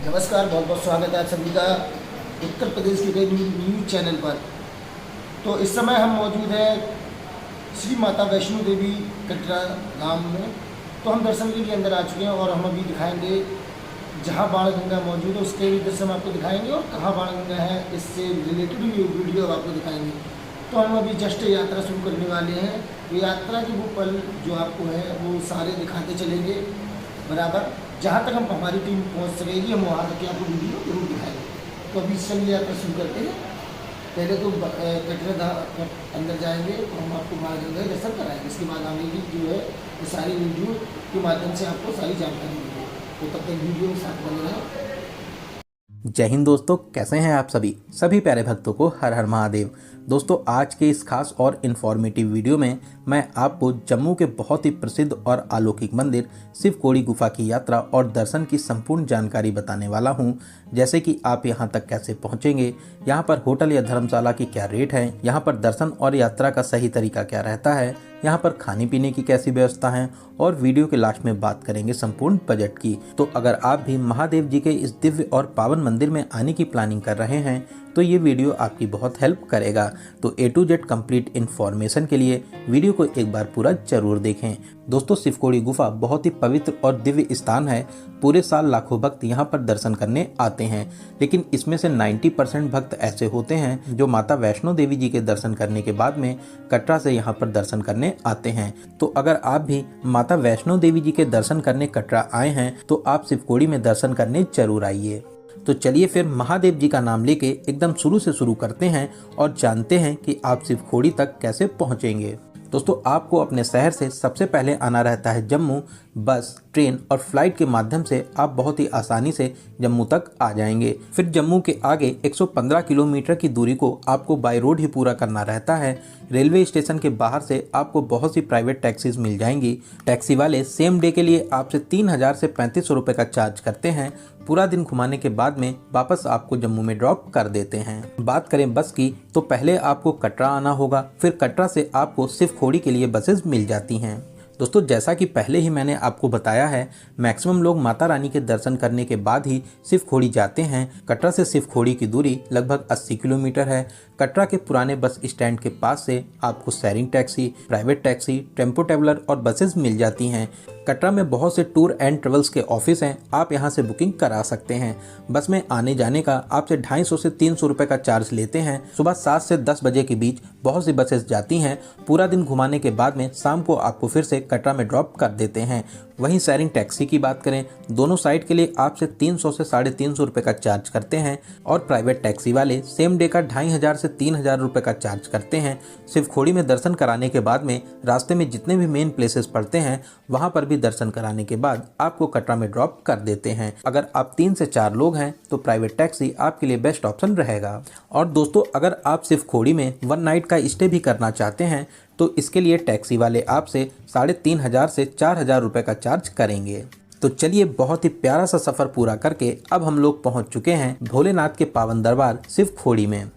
नमस्कार, बहुत बहुत स्वागत है आप सभी का उत्तर प्रदेश के कई न्यूज़ चैनल पर। तो इस समय हम मौजूद हैं श्री माता वैष्णो देवी कटरा धाम में। तो हम दर्शन के लिए अंदर आ चुके हैं और हम अभी दिखाएंगे जहाँ बाण गंगा मौजूद है उसके भी दृश्य हम आपको दिखाएंगे और कहाँ बाण गंगा है इससे रिलेटेड भी वीडियो आपको दिखाएंगे। तो हम अभी जस्ट यात्रा शुरू करने वाले हैं। तो यात्रा के वो पल जो आपको है वो सारे दिखाते चलेंगे बराबर। जहाँ तक हम हमारी टीम पहुँच सकेगी हम वहाँ तक आपको वीडियो जरूर दिखाएंगे। तो अभी चलिए यात्रा शुरू करते हैं। पहले तो कटरा धाम अंदर जाएंगे तो हम आपको बाण गंगा दर्शन कराएंगे। इसके बाद आगे की जो है ये सारी वीडियो के माध्यम से आपको सारी जानकारी मिलेगी। तो तब तक वीडियो के साथ बने रहें। जय हिंद दोस्तों, कैसे हैं आप सभी प्यारे भक्तों को हर हर महादेव। दोस्तों, आज के इस खास और इन्फॉर्मेटिव वीडियो में मैं आपको जम्मू के बहुत ही प्रसिद्ध और अलौकिक मंदिर शिव खोड़ी गुफा की यात्रा और दर्शन की संपूर्ण जानकारी बताने वाला हूं। जैसे कि आप यहां तक कैसे पहुंचेंगे, यहां पर होटल या धर्मशाला की क्या रेट है, यहां पर दर्शन और यात्रा का सही तरीका क्या रहता है, यहाँ पर खाने पीने की कैसी व्यवस्था है और वीडियो के लास्ट में बात करेंगे संपूर्ण बजट की। तो अगर आप भी महादेव जी के इस दिव्य और पावन मंदिर में आने की प्लानिंग कर रहे हैं तो ये वीडियो आपकी बहुत हेल्प करेगा। तो A to Z complete information के लिए वीडियो को एक बार पूरा जरूर देखें। दोस्तों, शिव खोड़ी गुफा बहुत ही पवित्र और दिव्य स्थान है। पूरे साल लाखों भक्त यहाँ पर दर्शन करने आते हैं, लेकिन इसमें से 90% भक्त ऐसे होते हैं जो माता वैष्णो देवी जी के दर्शन करने के बाद में कटरा से यहाँ पर दर्शन करने आते हैं। तो अगर आप भी माता वैष्णो देवी जी के दर्शन करने कटरा आए हैं तो आप शिव खोड़ी में दर्शन करने जरूर आइए। तो चलिए फिर महादेव जी का नाम लेके एकदम शुरू से शुरू करते हैं और जानते हैं कि आप शिव खोड़ी तक कैसे पहुंचेंगे। दोस्तों, आपको अपने शहर से सबसे पहले आना रहता है जम्मू। बस, ट्रेन और फ्लाइट के माध्यम से आप बहुत ही आसानी से जम्मू तक आ जाएंगे। फिर जम्मू के आगे 115 किलोमीटर की दूरी को आपको बाय रोड ही पूरा करना रहता है। रेलवे स्टेशन के बाहर से आपको बहुत सी प्राइवेट टैक्सीज मिल जाएंगी। टैक्सी वाले सेम डे के लिए आपसे 3000 से 3500 रुपये का चार्ज करते हैं। पूरा दिन घुमाने के बाद में वापस आपको जम्मू में ड्रॉप कर देते हैं। बात करें बस की, तो पहले आपको कटरा आना होगा, फिर कटरा से आपको शिव खोड़ी के लिए बसेस मिल जाती हैं। दोस्तों, जैसा कि पहले ही मैंने आपको बताया है, मैक्सिमम लोग माता रानी के दर्शन करने के बाद ही शिव खोड़ी जाते हैं। कटरा से शिव खोड़ी की दूरी लगभग 80 किलोमीटर है। कटरा के पुराने बस स्टैंड के पास से आपको sharing taxi, private taxi, tempo traveller और बसेस मिल जाती हैं। कटरा में बहुत से टूर एंड ट्रेवल्स के ऑफिस हैं, आप यहां से बुकिंग करा सकते हैं। बस में आने जाने का आपसे 250 से 300 रुपये का चार्ज लेते हैं। सुबह 7 से 10 बजे के बीच बहुत सी बसेस जाती हैं। पूरा दिन घुमाने के बाद में शाम को आपको फिर से कटरा में ड्रॉप कर देते हैं। वहीं शेयरिंग टैक्सी की बात करें, दोनों साइड के लिए आपसे 300 से 350 रुपये का चार्ज करते हैं और प्राइवेट टैक्सी वाले सेम डे का 2500 से 3000 रुपये का चार्ज करते हैं। शिव खोड़ी में दर्शन कराने के बाद में रास्ते में जितने भी मेन प्लेसेस पड़ते हैं वहां पर भी दर्शन कराने के बाद आपको कटरा में ड्रॉप कर देते हैं। अगर आप 3 से 4 लोग हैं तो प्राइवेट टैक्सी आपके लिए बेस्ट ऑप्शन रहेगा। और दोस्तों, अगर आप शिव खोड़ी में 1 नाइट का स्टे भी करना चाहते हैं तो इसके लिए टैक्सी वाले आपसे 3500 से 4000 रुपये का चार्ज करेंगे। तो चलिए, बहुत ही प्यारा सा सफ़र पूरा करके अब हम लोग पहुंच चुके हैं भोलेनाथ के पावन दरबार शिव खोड़ी में।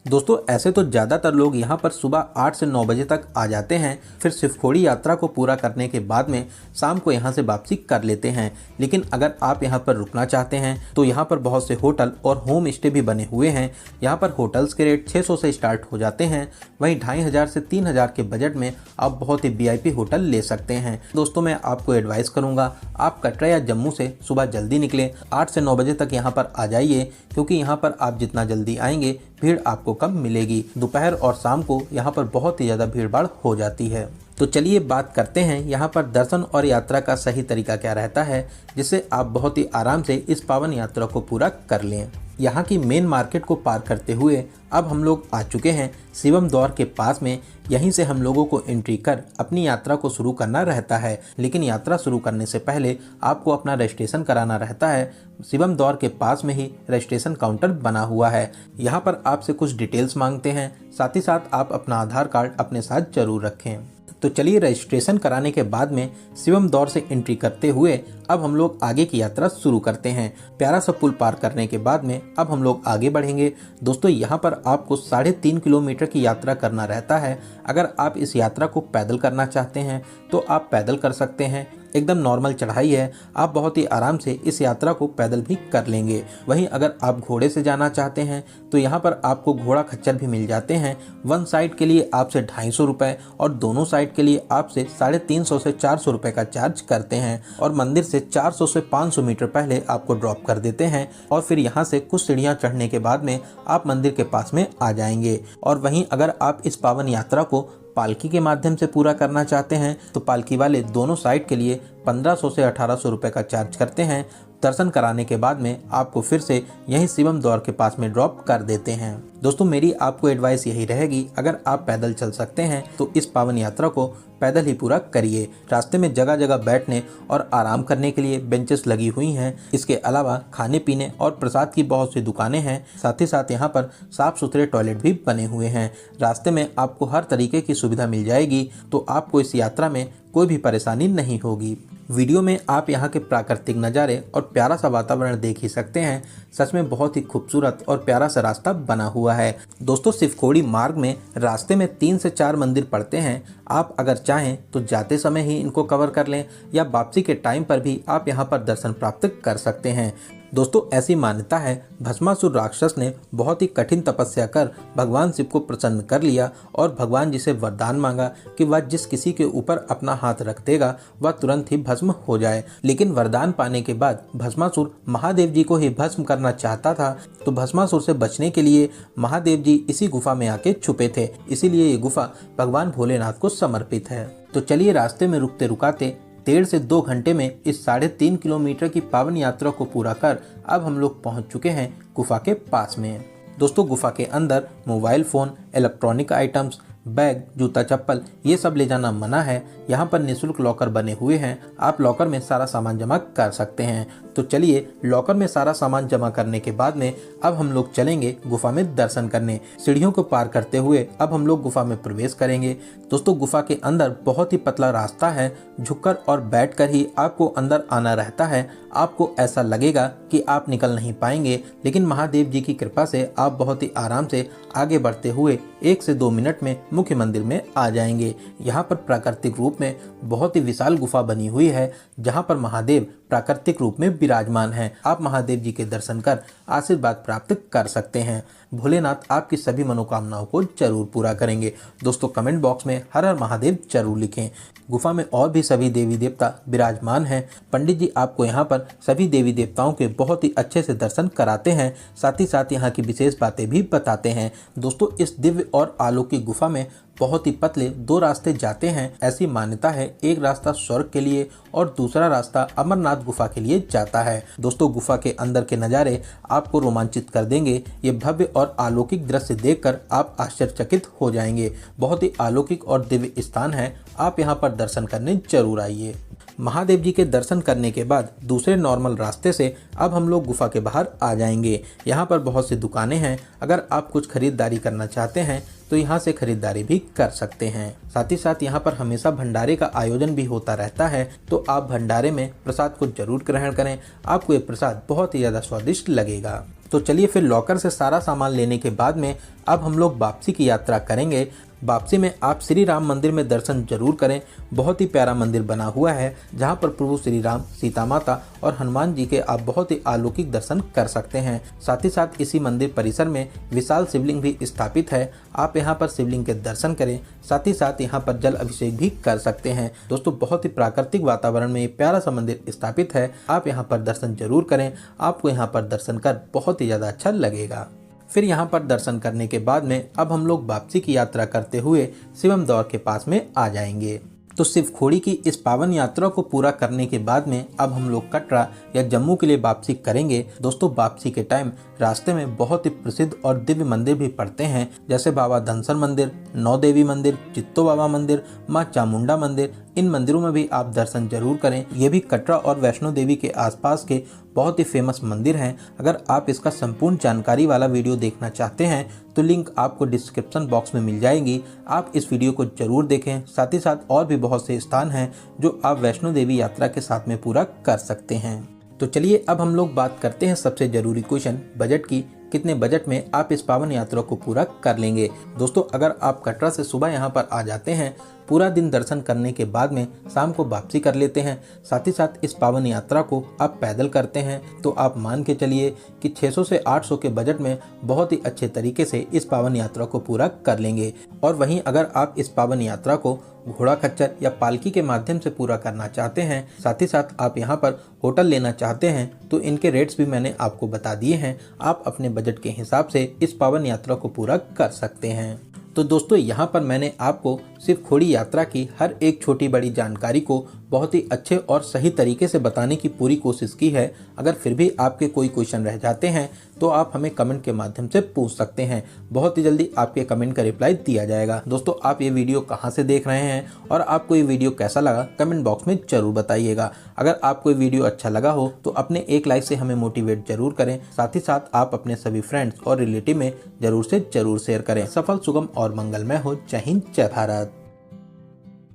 दोस्तों, ऐसे तो ज़्यादातर लोग यहाँ पर सुबह 8 से 9 बजे तक आ जाते हैं, फिर शिव खोड़ी यात्रा को पूरा करने के बाद में शाम को यहाँ से वापसी कर लेते हैं। लेकिन अगर आप यहाँ पर रुकना चाहते हैं तो यहाँ पर बहुत से होटल और होम स्टे भी बने हुए हैं। यहाँ पर होटल्स के रेट 600 से स्टार्ट हो जाते हैं। वहीं 2500 से 3000 के बजट में आप बहुत ही VIP होटल ले सकते हैं। दोस्तों, मैं आपको एडवाइस करूँगा आप कटरा या जम्मू से सुबह जल्दी निकलें, 8 से 9 बजे तक यहाँ पर आ जाइए, क्योंकि यहाँ पर आप जितना जल्दी आएंगे भीड़ आपको कम मिलेगी। दोपहर और शाम को यहाँ पर बहुत ही ज़्यादा भीड़ भाड़ हो जाती है। तो चलिए बात करते हैं यहाँ पर दर्शन और यात्रा का सही तरीका क्या रहता है, जिससे आप बहुत ही आराम से इस पावन यात्रा को पूरा कर लें। यहाँ की मेन मार्केट को पार करते हुए अब हम लोग आ चुके हैं शिवम द्वार के पास में। यहीं से हम लोगों को एंट्री कर अपनी यात्रा को शुरू करना रहता है। लेकिन यात्रा शुरू करने से पहले आपको अपना रजिस्ट्रेशन कराना रहता है। शिवम द्वार के पास में ही रजिस्ट्रेशन काउंटर बना हुआ है। यहाँ पर आपसे कुछ डिटेल्स मांगते हैं, साथ ही साथ आप अपना आधार कार्ड अपने साथ जरूर रखें। तो चलिए, रजिस्ट्रेशन कराने के बाद में शिवम द्वार से एंट्री करते हुए अब हम लोग आगे की यात्रा शुरू करते हैं। प्यारा सा पुल पार करने के बाद में अब हम लोग आगे बढ़ेंगे। दोस्तों यहाँ पर आपको 3.5 किलोमीटर की यात्रा करना रहता है। अगर आप इस यात्रा को पैदल करना चाहते हैं तो आप पैदल कर सकते हैं। एकदम नॉर्मल चढ़ाई है, आप बहुत ही आराम से इस यात्रा को पैदल भी कर लेंगे। वहीं अगर आप घोड़े से जाना चाहते हैं तो यहाँ पर आपको घोड़ा खच्चर भी मिल जाते हैं। वन साइड के लिए आपसे 250 रुपये और दोनों साइड के लिए आपसे 350 से 400 रुपये का चार्ज करते हैं और मंदिर से 400 से 500 मीटर पहले आपको ड्रॉप कर देते हैं और फिर यहाँ से कुछ सीढ़ियाँ चढ़ने के बाद में आप मंदिर के पास में आ जाएंगे। और वहीं अगर आप इस पावन यात्रा को पालकी के माध्यम से पूरा करना चाहते हैं तो पालकी वाले दोनों साइड के लिए 1500 से 1800 रुपये का चार्ज करते हैं। दर्शन कराने के बाद में आपको फिर से यहीं शिवम द्वार के पास में ड्रॉप कर देते हैं। दोस्तों मेरी आपको एडवाइस यही रहेगी, अगर आप पैदल चल सकते हैं तो इस पावन यात्रा को पैदल ही पूरा करिए। रास्ते में जगह जगह बैठने और आराम करने के लिए बेंचेस लगी हुई हैं। इसके अलावा खाने पीने और प्रसाद की बहुत सी दुकानें हैं। साथ ही साथ यहाँ पर साफ सुथरे टॉयलेट भी बने हुए हैं। रास्ते में आपको हर तरीके की सुविधा मिल जाएगी, तो आपको इस यात्रा में कोई भी परेशानी नहीं होगी। वीडियो में आप यहाँ के प्राकृतिक नज़ारे और प्यारा सा वातावरण देख ही सकते हैं। सच में बहुत ही खूबसूरत और प्यारा सा रास्ता बना हुआ है। दोस्तों शिवखोड़ी मार्ग में रास्ते में 3 से 4 मंदिर पड़ते हैं। आप अगर चाहें तो जाते समय ही इनको कवर कर लें या वापसी के टाइम पर भी आप यहाँ पर दर्शन प्राप्त कर सकते हैं। दोस्तों ऐसी मान्यता है, भस्मासुर राक्षस ने बहुत ही कठिन तपस्या कर भगवान शिव को प्रसन्न कर लिया और भगवान जी से वरदान मांगा कि वह जिस किसी के ऊपर अपना हाथ रख देगा वह तुरंत ही भस्म हो जाए। लेकिन वरदान पाने के बाद भस्मासुर महादेव जी को ही भस्म करना चाहता था, तो भस्मासुर से बचने के लिए महादेव जी इसी गुफा में आके छुपे थे। इसीलिए ये गुफा भगवान भोलेनाथ को समर्पित है। तो चलिए रास्ते में रुकते रुकाते 1.5 से 2 घंटे में इस 3.5 किलोमीटर की पावन यात्रा को पूरा कर अब हम लोग पहुंच चुके हैं गुफा के पास में। दोस्तों गुफा के अंदर mobile phone, electronic items, bag, जूता चप्पल ये सब ले जाना मना है। यहाँ पर निःशुल्क लॉकर बने हुए हैं, आप लॉकर में सारा सामान जमा कर सकते हैं। तो चलिए लॉकर में सारा सामान जमा करने के बाद में अब हम लोग चलेंगे गुफा में दर्शन करने। सीढ़ियों को पार करते हुए अब हम लोग गुफा में प्रवेश करेंगे। दोस्तों गुफा के अंदर बहुत ही पतला रास्ता है, झुककर और बैठकर ही आपको अंदर आना रहता है। आपको ऐसा लगेगा कि आप निकल नहीं पाएंगे, लेकिन महादेव जी की कृपा से आप बहुत ही आराम से आगे बढ़ते हुए 1 से 2 मिनट में मुख्य मंदिर में आ जाएंगे। यहाँ पर प्राकृतिक रूप में बहुत ही विशाल गुफा बनी हुई है, जहाँ पर महादेव प्राकृतिक रूप में विराजमान हैं। आप महादेव जी के दर्शन कर आशीर्वाद प्राप्त कर सकते हैं। भोलेनाथ आपकी सभी मनोकामनाओं को जरूर पूरा करेंगे। दोस्तों कमेंट बॉक्स में हर हर महादेव जरूर लिखें। गुफा में और भी सभी देवी देवता विराजमान हैं। पंडित जी आपको यहाँ पर सभी देवी देवताओं के बहुत ही अच्छे से दर्शन कराते हैं, साथ ही साथ यहाँ की विशेष बातें भी बताते हैं। दोस्तों इस दिव्य और अलौकिक गुफा में बहुत ही पतले 2 रास्ते जाते हैं। ऐसी मान्यता है, एक रास्ता स्वर्ग के लिए और दूसरा रास्ता अमरनाथ गुफा के लिए जाता है। दोस्तों गुफा के अंदर के नज़ारे आपको रोमांचित कर देंगे। ये भव्य और अलौकिक दृश्य देखकर आप आश्चर्यचकित हो जाएंगे। बहुत ही अलौकिक और दिव्य स्थान है, आप यहाँ पर दर्शन करने जरूर आइए। महादेव जी के दर्शन करने के बाद दूसरे नॉर्मल रास्ते से अब हम लोग गुफा के बाहर आ जाएंगे। यहाँ पर बहुत सी दुकानें हैं, अगर आप कुछ खरीदारी करना चाहते हैं तो यहाँ से खरीदारी भी कर सकते हैं। साथ ही साथ यहाँ पर हमेशा भंडारे का आयोजन भी होता रहता है, तो आप भंडारे में प्रसाद को जरूर ग्रहण करें, आपको ये प्रसाद बहुत ही ज़्यादा स्वादिष्ट लगेगा। तो चलिए फिर लॉकर से सारा सामान लेने के बाद में अब हम लोग वापसी की यात्रा करेंगे। वापसी में आप श्री राम मंदिर में दर्शन जरूर करें। बहुत ही प्यारा मंदिर बना हुआ है, जहां पर प्रभु श्री राम, सीता माता और हनुमान जी के आप बहुत ही अलौकिक दर्शन कर सकते हैं। साथ ही साथ इसी मंदिर परिसर में विशाल शिवलिंग भी स्थापित है, आप यहां पर शिवलिंग के दर्शन करें। साथ ही साथ यहां पर जल अभिषेक भी कर सकते हैं। दोस्तों बहुत ही प्राकृतिक वातावरण में ये प्यारा सा मंदिर स्थापित है, आप यहाँ पर दर्शन जरूर करें, आपको यहाँ पर दर्शन कर बहुत ही ज़्यादा अच्छा लगेगा। फिर यहाँ पर दर्शन करने के बाद में अब हम लोग वापसी की यात्रा करते हुए शिवम दौर के पास में आ जाएंगे। तो शिवखोड़ी की इस पावन यात्रा को पूरा करने के बाद में अब हम लोग कटरा या जम्मू के लिए वापसी करेंगे। दोस्तों वापसी के टाइम रास्ते में बहुत ही प्रसिद्ध और दिव्य मंदिर भी पड़ते हैं, जैसे बाबा धनसर मंदिर, नौ देवी मंदिर, चित्तो बाबा मंदिर, माँ चामुंडा मंदिर। इन मंदिरों में भी आप दर्शन जरूर करें। ये भी कटरा और वैष्णो देवी के आसपास के बहुत ही फेमस मंदिर है। अगर आप इसका संपूर्ण जानकारी वाला वीडियो देखना चाहते हैं तो लिंक आपको डिस्क्रिप्शन बॉक्स में मिल जाएगी। आप इस वीडियो को जरूर देखें। साथ ही साथ और भी बहुत से स्थान हैं जो आप वैष्णो देवी यात्रा के साथ में पूरा कर सकते हैं। तो चलिए अब हम लोग बात करते हैं सबसे जरूरी क्वेश्चन बजट की। कितने बजट में आप इस पावन यात्रा को पूरा कर लेंगे। दोस्तों, अगर आप कटरा से सुबह यहाँ पर आ जाते हैं, पूरा दिन दर्शन करने के बाद में शाम को वापसी कर लेते हैं, साथ ही साथ इस पावन यात्रा को आप पैदल करते हैं, तो आप मान के चलिए कि 600 से 800 के बजट में बहुत ही अच्छे तरीके से इस पावन यात्रा को पूरा कर लेंगे। और वहीं अगर आप इस पावन यात्रा को घोड़ा खच्चर या पालकी के माध्यम से पूरा करना चाहते हैं, साथ ही साथ आप यहाँ पर होटल लेना चाहते हैं, तो इनके रेट्स भी मैंने आपको बता दिए हैं। आप अपने बजट के हिसाब से इस पावन यात्रा को पूरा कर सकते हैं। तो दोस्तों, यहाँ पर मैंने आपको सिर्फ खोड़ी यात्रा की हर एक छोटी बड़ी जानकारी को बहुत ही अच्छे और सही तरीके से बताने की पूरी कोशिश की है। अगर फिर भी आपके कोई क्वेश्चन रह जाते हैं तो आप हमें कमेंट के माध्यम से पूछ सकते हैं। बहुत ही जल्दी आपके कमेंट का रिप्लाई दिया जाएगा। दोस्तों, आप ये वीडियो कहाँ से देख रहे हैं और आपको ये वीडियो कैसा लगा कमेंट बॉक्स में जरूर बताइएगा। अगर आपको ये वीडियो अच्छा लगा हो तो अपने एक लाइक से हमें मोटिवेट जरूर करें। साथ ही साथ आप अपने सभी फ्रेंड्स और रिलेटिव में जरूर से जरूर शेयर करें। सफल, सुगम और मंगलमय हो। जय हिंद, जय भारत।